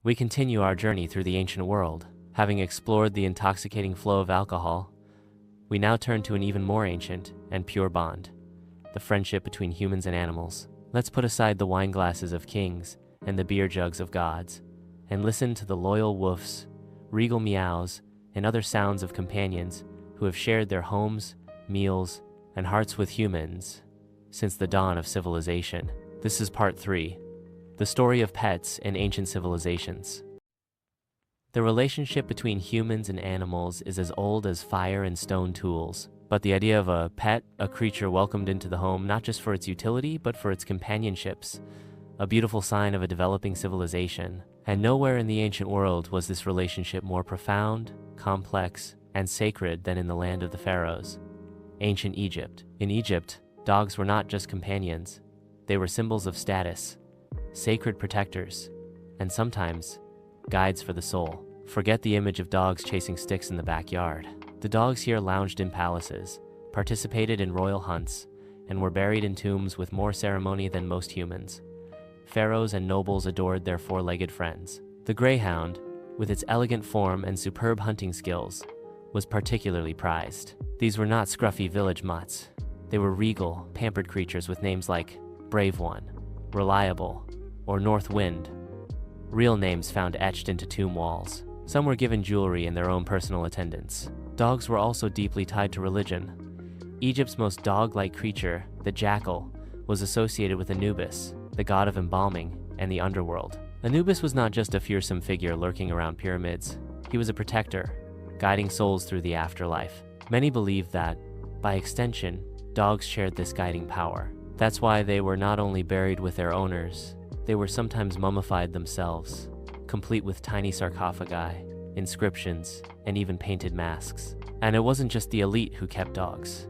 We continue our journey through the ancient world. Having explored the intoxicating flow of alcohol, we now turn to an even more ancient and pure bond, the friendship between humans and animals. Let's put aside the wine glasses of kings and the beer jugs of gods, and listen to the loyal woofs, regal meows, and other sounds of companions who have shared their homes, meals, and hearts with humans since the dawn of civilization. This is part 3, the story of pets in ancient civilizations. The relationship between humans and animals is as old as fire and stone tools. But the idea of a pet, a creature welcomed into the home not just for its utility, but for its companionships, a beautiful sign of a developing civilization. And nowhere in the ancient world was this relationship more profound, complex, and sacred than in the land of the pharaohs, ancient Egypt. In Egypt, dogs were not just companions. They were symbols of status, sacred protectors, and sometimes guides for the soul. Forget the image of dogs chasing sticks in the backyard. The dogs here lounged in palaces, participated in royal hunts, and were buried in tombs with more ceremony than most humans. Pharaohs and nobles adored their four-legged friends. The greyhound, with its elegant form and superb hunting skills, was particularly prized. These were not scruffy village mutts. They were regal, pampered creatures with names like Brave One, Reliable, or North Wind, real names found etched into tomb walls. Some were given jewelry and their own personal attendants. Dogs were also deeply tied to religion. Egypt's most dog-like creature, the jackal, was associated with Anubis, the god of embalming and the underworld. Anubis was not just a fearsome figure lurking around pyramids. He was a protector, guiding souls through the afterlife. Many believed that, by extension, dogs shared this guiding power. That's why they were not only buried with their owners, they were sometimes mummified themselves, complete with tiny sarcophagi, inscriptions, and even painted masks. And it wasn't just the elite who kept dogs.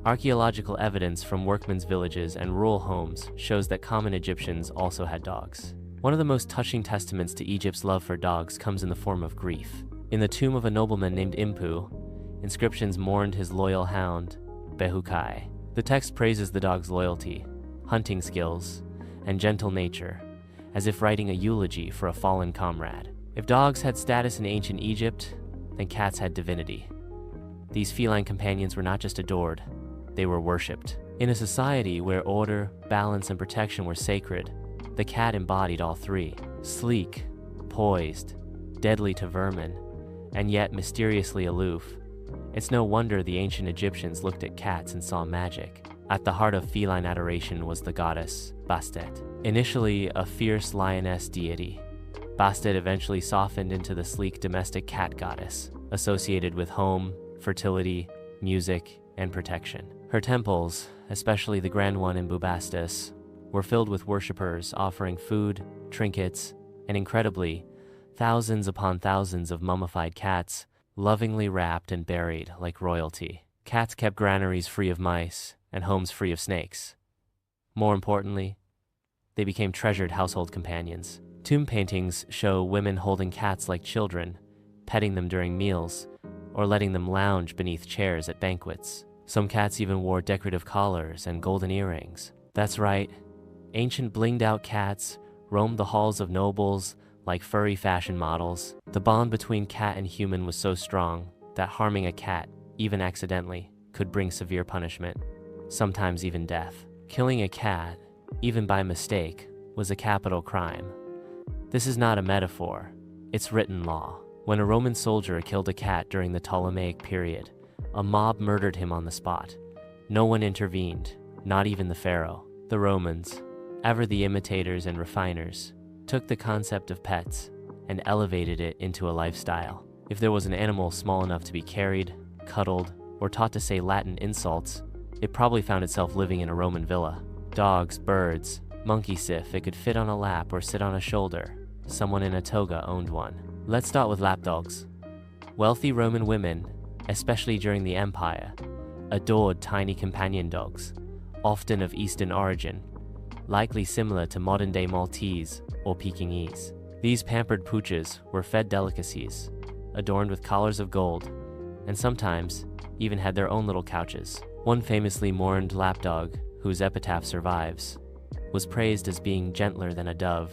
Archaeological evidence from workmen's villages and rural homes shows that common Egyptians also had dogs. One of the most touching testaments to Egypt's love for dogs comes in the form of grief. In the tomb of a nobleman named Impu, inscriptions mourned his loyal hound, Behukai. The text praises the dog's loyalty, hunting skills, and gentle nature, as if writing a eulogy for a fallen comrade. If dogs had status in ancient Egypt, then cats had divinity. These feline companions were not just adored, they were worshipped. In a society where order, balance, and protection were sacred, the cat embodied all three. Sleek, poised, deadly to vermin, and yet mysteriously aloof. It's no wonder the ancient Egyptians looked at cats and saw magic. At the heart of feline adoration was the goddess Bastet. Initially a fierce lioness deity, Bastet eventually softened into the sleek domestic cat goddess, associated with home, fertility, music, and protection. Her temples, especially the grand one in Bubastis, were filled with worshippers offering food, trinkets, and incredibly, thousands upon thousands of mummified cats, lovingly wrapped and buried like royalty. Cats kept granaries free of mice and homes free of snakes. More importantly, they became treasured household companions. Tomb paintings show women holding cats like children, petting them during meals, or letting them lounge beneath chairs at banquets. Some cats even wore decorative collars and golden earrings. That's right, ancient blinged-out cats roamed the halls of nobles like furry fashion models. The bond between cat and human was so strong that harming a cat, even accidentally, could bring severe punishment, sometimes even death. Killing a cat, even by mistake, was a capital crime. This is not a metaphor, it's written law. When a Roman soldier killed a cat during the Ptolemaic period, a mob murdered him on the spot. No one intervened, not even the pharaoh. The Romans, ever the imitators and refiners, took the concept of pets and elevated it into a lifestyle. If there was an animal small enough to be carried, cuddled, or taught to say Latin insults, it probably found itself living in a Roman villa. Dogs, birds, monkeys, if it could fit on a lap or sit on a shoulder, someone in a toga owned one. Let's start with lapdogs. Wealthy Roman women, especially during the Empire, adored tiny companion dogs, often of Eastern origin, likely similar to modern-day Maltese or Pekingese. These pampered pooches were fed delicacies, adorned with collars of gold, and sometimes even had their own little couches. One famously mourned lapdog, whose epitaph survives, was praised as being gentler than a dove,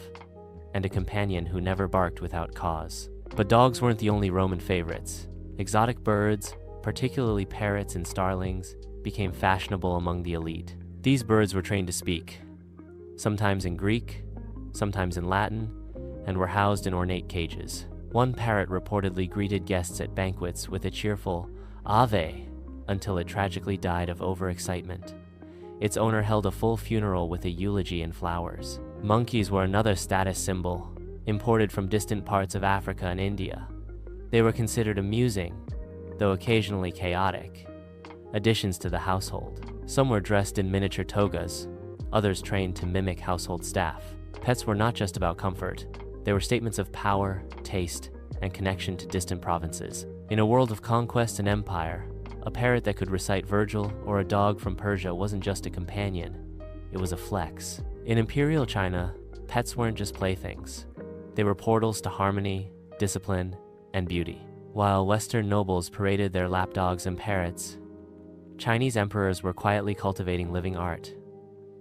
and a companion who never barked without cause. But dogs weren't the only Roman favorites. Exotic birds, particularly parrots and starlings, became fashionable among the elite. These birds were trained to speak, sometimes in Greek, sometimes in Latin, and were housed in ornate cages. One parrot reportedly greeted guests at banquets with a cheerful "Ave" until it tragically died of overexcitement. Its owner held a full funeral with a eulogy and flowers. Monkeys were another status symbol, imported from distant parts of Africa and India. They were considered amusing, though occasionally chaotic, additions to the household. Some were dressed in miniature togas, others trained to mimic household staff. Pets were not just about comfort. They were statements of power, taste, and connection to distant provinces. In a world of conquest and empire, a parrot that could recite Virgil or a dog from Persia wasn't just a companion, it was a flex. In imperial China, pets weren't just playthings. They were portals to harmony, discipline, and beauty. While Western nobles paraded their lapdogs and parrots, Chinese emperors were quietly cultivating living art.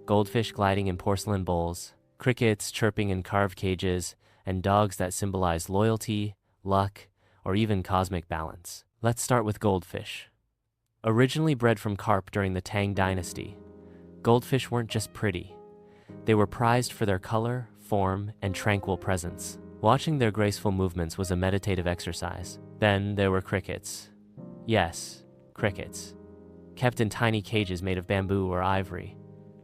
Goldfish gliding in porcelain bowls, crickets chirping in carved cages, and dogs that symbolized loyalty, luck, or even cosmic balance. Let's start with goldfish. Originally bred from carp during the Tang Dynasty, goldfish weren't just pretty. They were prized for their color, form, and tranquil presence. Watching their graceful movements was a meditative exercise. Then there were crickets. Yes, crickets. Kept in tiny cages made of bamboo or ivory.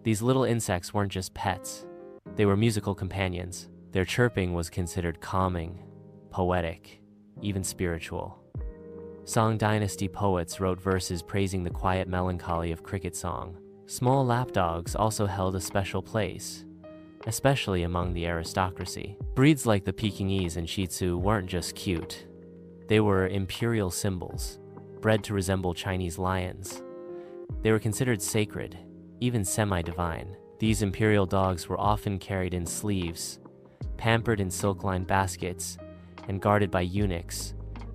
These little insects weren't just pets. They were musical companions. Their chirping was considered calming, poetic, even spiritual. Song Dynasty poets wrote verses praising the quiet melancholy of cricket song. Small lapdogs also held a special place, especially among the aristocracy. Breeds like the Pekingese and Shih Tzu weren't just cute. They were imperial symbols, bred to resemble Chinese lions. They were considered sacred, even semi-divine. These imperial dogs were often carried in sleeves, pampered in silk-lined baskets, and guarded by eunuchs,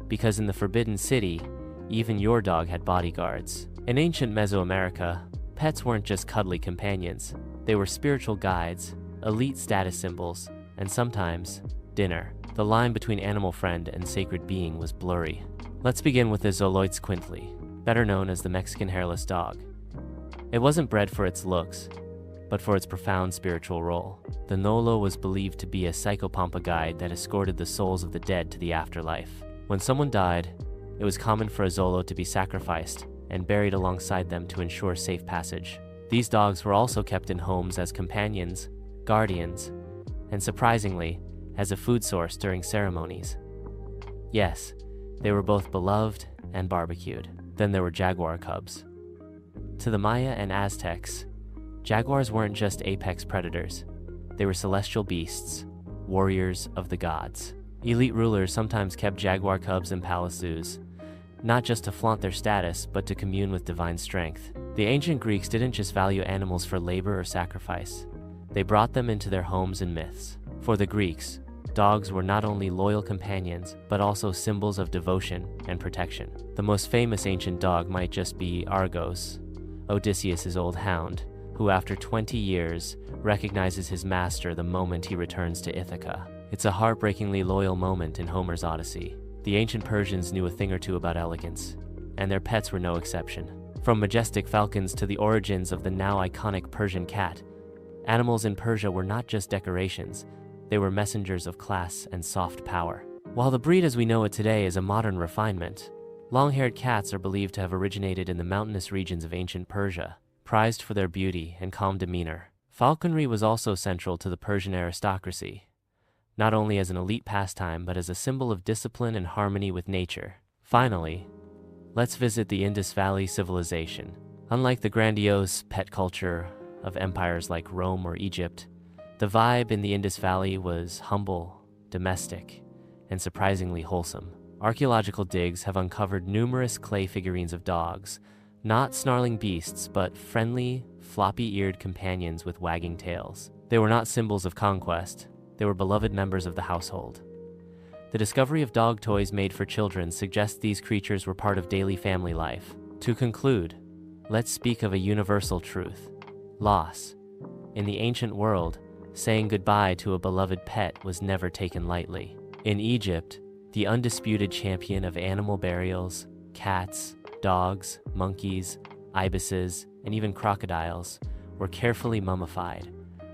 because in the Forbidden City, even your dog had bodyguards. In ancient Mesoamerica, pets weren't just cuddly companions. They were spiritual guides, elite status symbols, and sometimes dinner. The line between animal friend and sacred being was blurry. Let's begin with the Xoloitzcuintli, better known as the Mexican hairless dog. It wasn't bred for its looks, but for its profound spiritual role. The Nolo was believed to be a psychopompa guide that escorted the souls of the dead to the afterlife. When someone died, it was common for a Xolo to be sacrificed and buried alongside them to ensure safe passage. These dogs were also kept in homes as companions, guardians, and surprisingly, as a food source during ceremonies. Yes, they were both beloved and barbecued. Then there were jaguar cubs. To the Maya and Aztecs, jaguars weren't just apex predators. They were celestial beasts, warriors of the gods. Elite rulers sometimes kept jaguar cubs in palace zoos, not just to flaunt their status, but to commune with divine strength. The ancient Greeks didn't just value animals for labor or sacrifice. They brought them into their homes and myths. For the Greeks, dogs were not only loyal companions, but also symbols of devotion and protection. The most famous ancient dog might just be Argos, Odysseus' old hound, who after 20 years recognizes his master the moment he returns to Ithaca. It's a heartbreakingly loyal moment in Homer's Odyssey. The ancient Persians knew a thing or two about elegance, and their pets were no exception. From majestic falcons to the origins of the now iconic Persian cat, animals in Persia were not just decorations, they were messengers of class and soft power. While the breed as we know it today is a modern refinement, long-haired cats are believed to have originated in the mountainous regions of ancient Persia, prized for their beauty and calm demeanor. Falconry was also central to the Persian aristocracy, not only as an elite pastime, but as a symbol of discipline and harmony with nature. Finally, let's visit the Indus Valley civilization. Unlike the grandiose pet culture of empires like Rome or Egypt, the vibe in the Indus Valley was humble, domestic, and surprisingly wholesome. Archaeological digs have uncovered numerous clay figurines of dogs, not snarling beasts, but friendly, floppy-eared companions with wagging tails. They were not symbols of conquest. They were beloved members of the household. The discovery of dog toys made for children suggests these creatures were part of daily family life. To conclude, let's speak of a universal truth: loss. In the ancient world, Saying goodbye to a beloved pet was never taken lightly. In Egypt, the undisputed champion of animal burials, cats, dogs, monkeys, ibises, and even crocodiles were carefully mummified,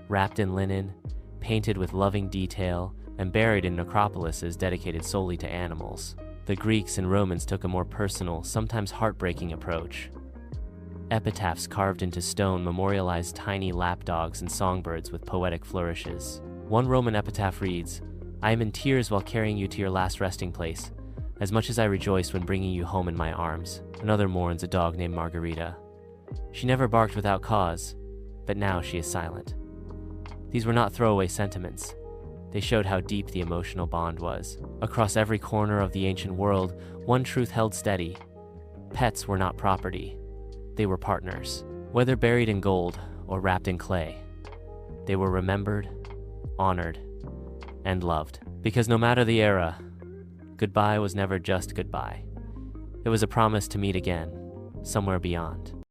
wrapped in linen, painted with loving detail, and buried in necropolises dedicated solely to animals. The Greeks and Romans took a more personal, sometimes heartbreaking approach. Epitaphs carved into stone memorialized tiny lapdogs and songbirds with poetic flourishes. One Roman epitaph reads, "I am in tears while carrying you to your last resting place, as much as I rejoiced when bringing you home in my arms." Another mourns a dog named Margarita. She never barked without cause, but now she is silent. These were not throwaway sentiments. They showed how deep the emotional bond was. Across every corner of the ancient world, one truth held steady. Pets were not property. They were partners. Whether buried in gold or wrapped in clay, they were remembered, honored, and loved. Because no matter the era, goodbye was never just goodbye. It was a promise to meet again, somewhere beyond.